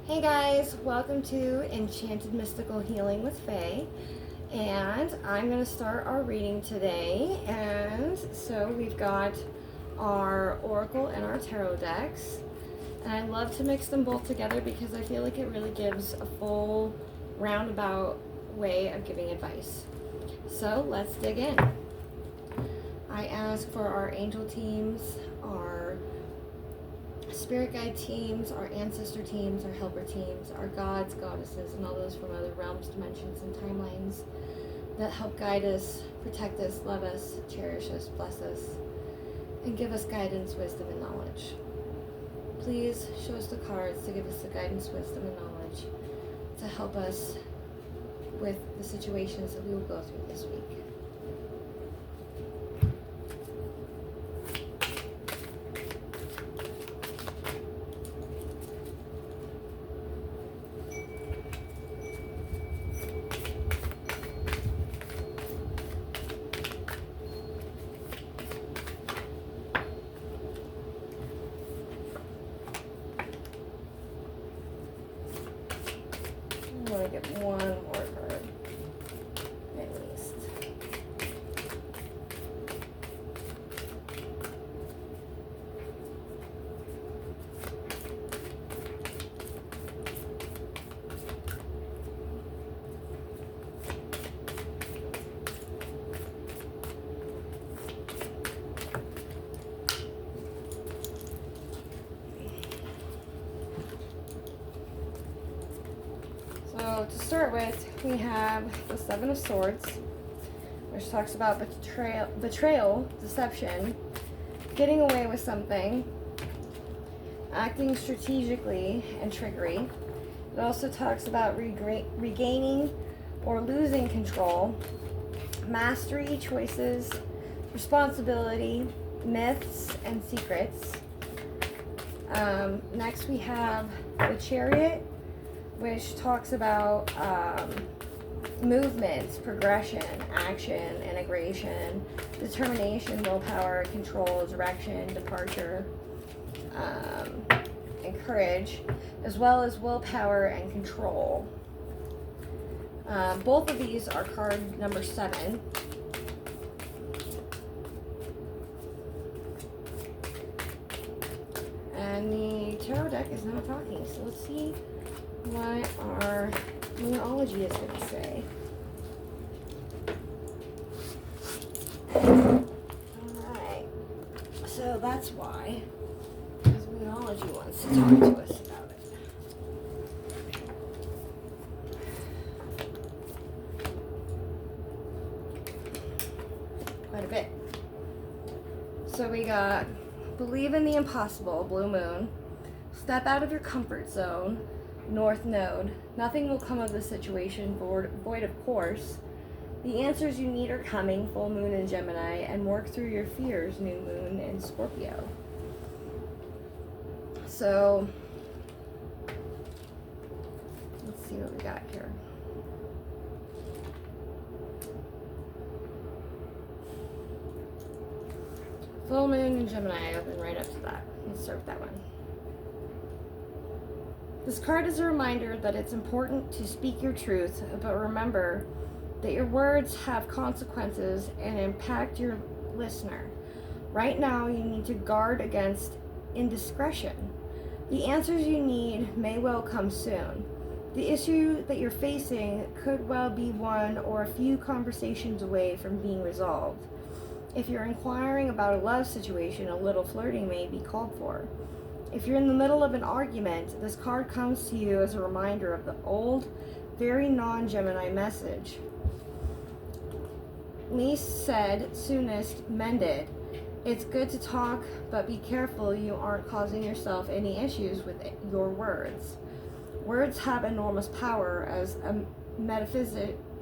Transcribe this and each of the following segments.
Hey guys, welcome to Enchanted Mystical Healing with Faye. And I'm going to start our reading today. And so we've got our Oracle and our Tarot decks. And I love to mix them both together because I feel like it really gives a full roundabout way of giving advice. So let's dig in. I ask for our angel teams, our spirit guide teams, our ancestor teams, our helper teams, our gods, goddesses, and all those from other realms, dimensions, and timelines that help guide us, protect us, love us, cherish us, bless us, and give us guidance, wisdom, and knowledge. Please show us the cards to give us the guidance, wisdom, and knowledge to help us with the situations that we will go through this week. I'm going to get one more card, at least. So to start with, we have the Seven of Swords, which talks about betrayal, deception, getting away with something, acting strategically, and trickery. It also talks about regaining or losing control, mastery, choices, responsibility, myths, and secrets. Next we have the Chariot, which talks about movements, progression, action, integration, determination, willpower, control, direction, departure, and courage, as well as willpower and control. Both of these are card number 7. And the tarot deck is not talking, so let's see what our Moonology is going to say. Alright, so that's why, because Moonology wants to talk to us about it. Quite a bit. So we got believe in the impossible, blue moon, step out of your comfort zone, North Node. Nothing will come of the situation, void of course. The answers you need are coming, full moon in Gemini, and work through your fears, new moon in Scorpio. So, let's see what we got here. Full moon in Gemini, open right up to that. Let's start with that one. This card is a reminder that it's important to speak your truth, but remember that your words have consequences and impact your listener. Right now, you need to guard against indiscretion. The answers you need may well come soon. The issue that you're facing could well be one or a few conversations away from being resolved. If you're inquiring about a love situation, a little flirting may be called for. If you're in the middle of an argument, this card comes to you as a reminder of the old, very non-Gemini message. Least said, soonest mended. It's good to talk, but be careful you aren't causing yourself any issues with your words. Words have enormous power, as a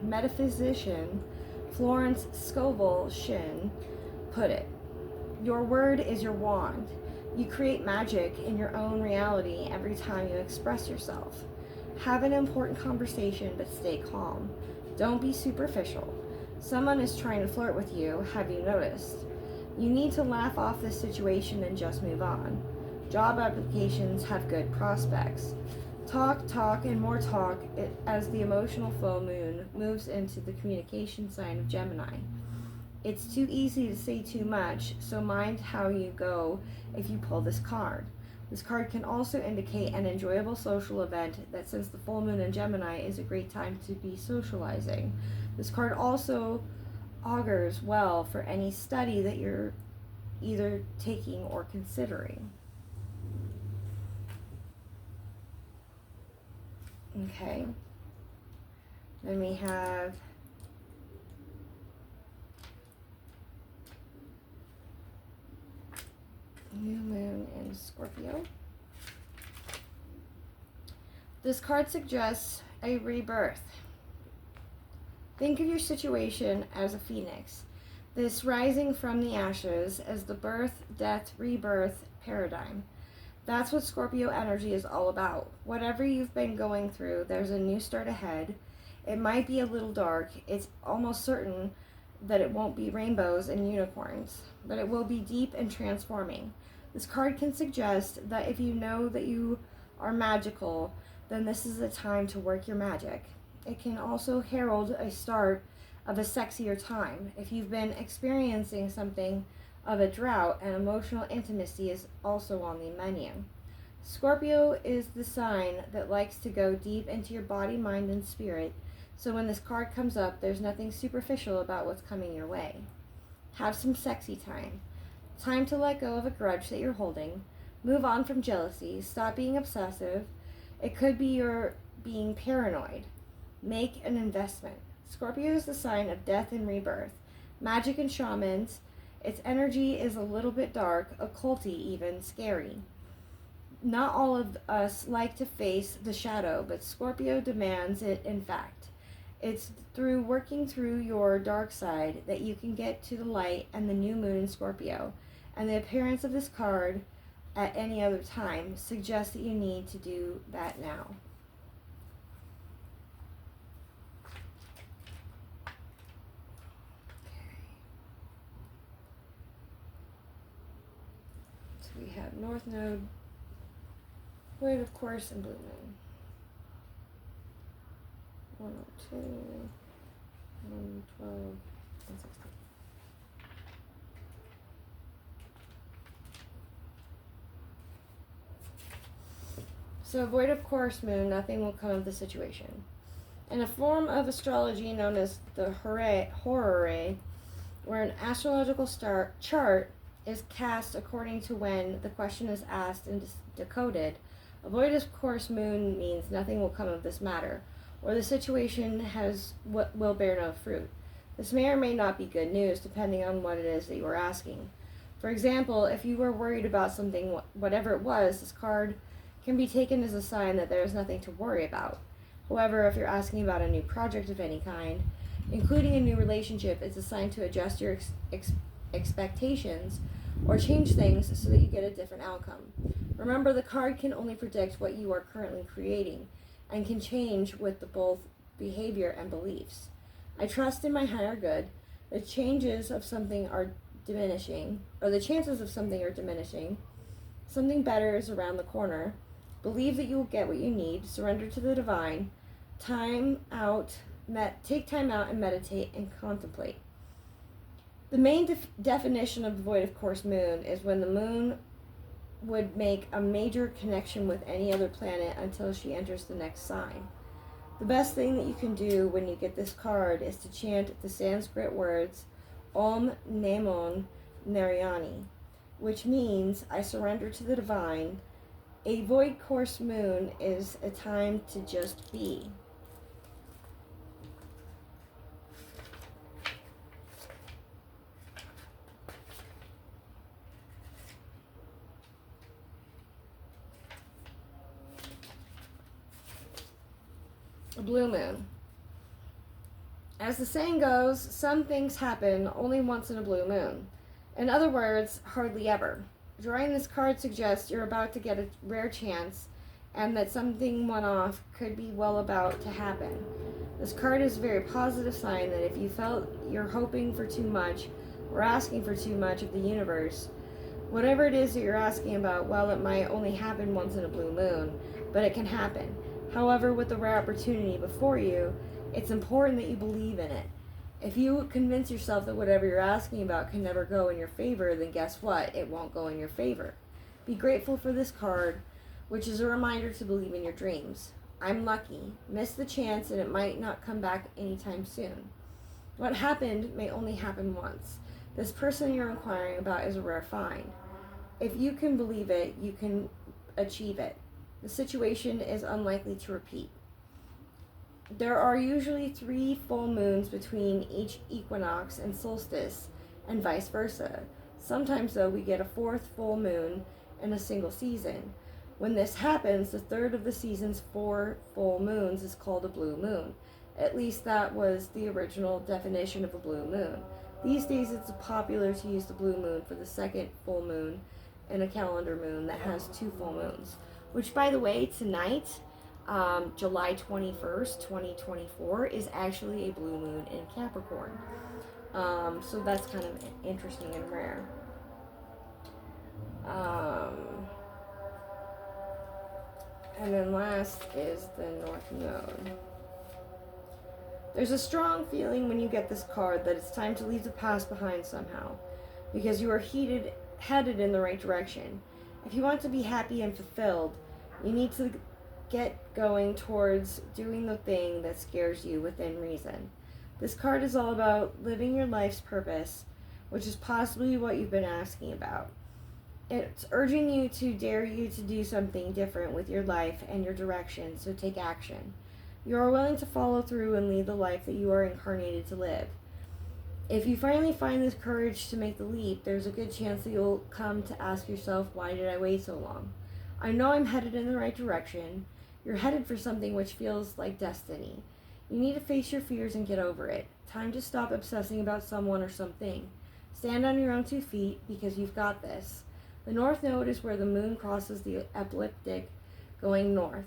metaphysician, Florence Scovel Shinn, put it. Your word is your wand. You create magic in your own reality every time you express yourself. Have an important conversation, but stay calm. Don't be superficial. Someone is trying to flirt with you, have you noticed? You need to laugh off this situation and just move on. Job applications have good prospects. Talk, and more talk as the emotional full moon moves into the communication sign of Gemini. It's too easy to say too much, so mind how you go if you pull this card. This card can also indicate an enjoyable social event that, since the full moon in Gemini, is a great time to be socializing. This card also augurs well for any study that you're either taking or considering. Okay. Then we have new moon in Scorpio. This card suggests a rebirth. Think of your situation as a phoenix, this rising from the ashes as the birth, death, rebirth paradigm. That's what Scorpio energy is all about. Whatever you've been going through, there's a new start ahead. It might be a little dark. It's almost certain that it won't be rainbows and unicorns, but it will be deep and transforming. This card can suggest that if you know that you are magical, then this is the time to work your magic. It can also herald a start of a sexier time. If you've been experiencing something of a drought, and emotional intimacy is also on the menu. Scorpio is the sign that likes to go deep into your body, mind, and spirit, so when this card comes up, there's nothing superficial about what's coming your way. Have some sexy time. Time to let go of a grudge that you're holding. Move on from jealousy. Stop being obsessive. It could be you're being paranoid. Make an investment. Scorpio is the sign of death and rebirth, magic and shamans. Its energy is a little bit dark, occulty even, scary. Not all of us like to face the shadow, but Scorpio demands it in fact. It's through working through your dark side that you can get to the light and the new moon in Scorpio. And the appearance of this card at any other time suggests that you need to do that now. We have North Node, Void of Course, and Blue Moon. 102, 112, and 16. So, Void of Course Moon, nothing will come of the situation. In a form of astrology known as the horary, where an astrological chart is cast according to when the question is asked and decoded, a void of course moon means nothing will come of this matter, or the situation will bear no fruit. This may or may not be good news, depending on what it is that you are asking. For example, if you were worried about something, whatever it was, this card can be taken as a sign that there is nothing to worry about. However, if you're asking about a new project of any kind, including a new relationship, it's a sign to adjust your expectations or change things so that you get a different outcome. Remember, the card can only predict what you are currently creating and can change with both behavior and beliefs. I trust in my higher good. The changes of something are diminishing, or the chances of something are diminishing. Something better is around the corner. Believe that you will get what you need. Surrender to the divine. Take time out and meditate and contemplate. The main definition of the void of course moon is when the moon would make a major connection with any other planet until she enters the next sign. The best thing that you can do when you get this card is to chant the Sanskrit words Om Namo Narayani, which means I surrender to the divine. A void course moon is a time to just be. A blue moon. As the saying goes, some things happen only once in a blue moon. In other words, hardly ever. Drawing this card suggests you're about to get a rare chance and that something one-off could be well about to happen. This card is a very positive sign that if you felt you're hoping for too much or asking for too much of the universe, Whatever it is that you're asking about, well, it might only happen once in a blue moon, but it can happen. However, with the rare opportunity before you, it's important that you believe in it. If you convince yourself that whatever you're asking about can never go in your favor, then guess what? It won't go in your favor. Be grateful for this card, which is a reminder to believe in your dreams. I'm lucky. Miss the chance and it might not come back anytime soon. What happened may only happen once. This person you're inquiring about is a rare find. If you can believe it, you can achieve it. The situation is unlikely to repeat. There are usually 3 full moons between each equinox and solstice, and vice versa. Sometimes, though, we get a 4th full moon in a single season. When this happens, the third of the season's 4 full moons is called a blue moon. At least that was the original definition of a blue moon. These days it's popular to use the blue moon for the 2nd full moon in a calendar moon that has 2 full moons. Which, by the way, tonight, July 21st, 2024, is actually a blue moon in Capricorn. So that's kind of interesting and rare. And then last is the North Node. There's a strong feeling when you get this card that it's time to leave the past behind somehow, because you are headed in the right direction. If you want to be happy and fulfilled, you need to get going towards doing the thing that scares you within reason. This card is all about living your life's purpose, which is possibly what you've been asking about. It's urging you to dare you to do something different with your life and your direction, so take action. You are willing to follow through and lead the life that you are incarnated to live. If you finally find the courage to make the leap, there's a good chance that you'll come to ask yourself, why did I wait so long? I know I'm headed in the right direction. You're headed for something which feels like destiny. You need to face your fears and get over it. Time to stop obsessing about someone or something. Stand on your own 2 feet, because you've got this. The North Node is where the moon crosses the ecliptic going north.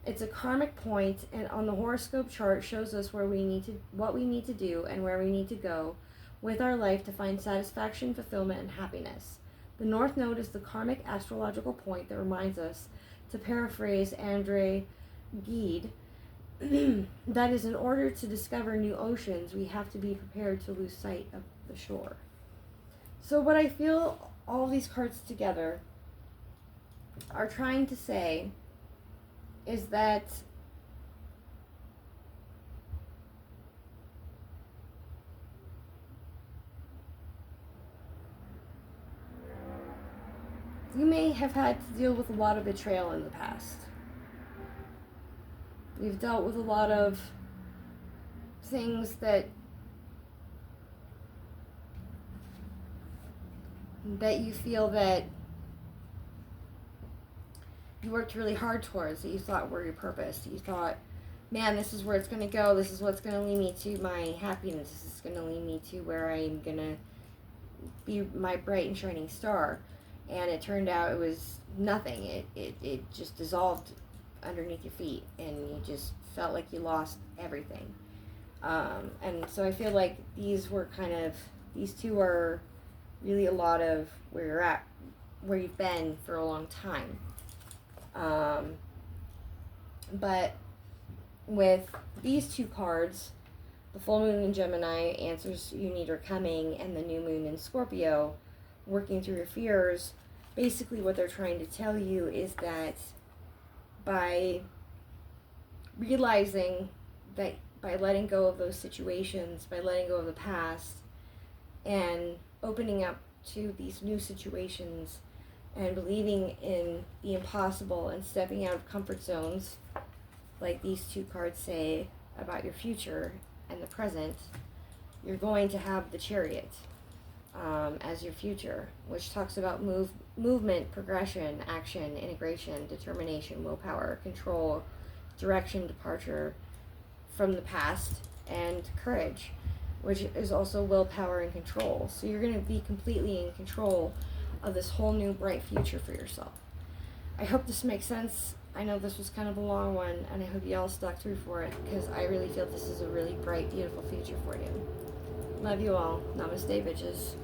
It's a karmic point, and on the horoscope chart shows us what we need to do and where we need to go with our life to find satisfaction, fulfillment, and happiness. The North Node is the karmic astrological point that reminds us, to paraphrase Andre Gide, that is, in order to discover new oceans, we have to be prepared to lose sight of the shore. So what I feel all these cards together are trying to say is that you may have had to deal with a lot of betrayal in the past. You've dealt with a lot of things that you feel that you worked really hard towards, that you thought were your purpose, that you thought, man, this is where it's going to go, this is what's going to lead me to my happiness, this is going to lead me to where I'm going to be my bright and shining star. And it turned out it was nothing. It just dissolved underneath your feet, and you just felt like you lost everything. And so I feel like these two are really a lot of where you're at, where you've been for a long time. But with these 2 cards, the full moon in Gemini, answers you need are coming, and the new moon in Scorpio, working through your fears, basically what they're trying to tell you is that by realizing that, by letting go of those situations, by letting go of the past, and opening up to these new situations, and believing in the impossible and stepping out of comfort zones, like these 2 cards say about your future and the present, you're going to have the Chariot as your future, which talks about movement, progression, action, integration, determination, willpower, control, direction, departure from the past, and courage, which is also willpower and control. So you're going to be completely in control of this whole new bright future for yourself. I hope this makes sense. I know this was kind of a long one, and I hope you all stuck through for it, because I really feel this is a really bright, beautiful future for you. Love you all. Namaste, bitches.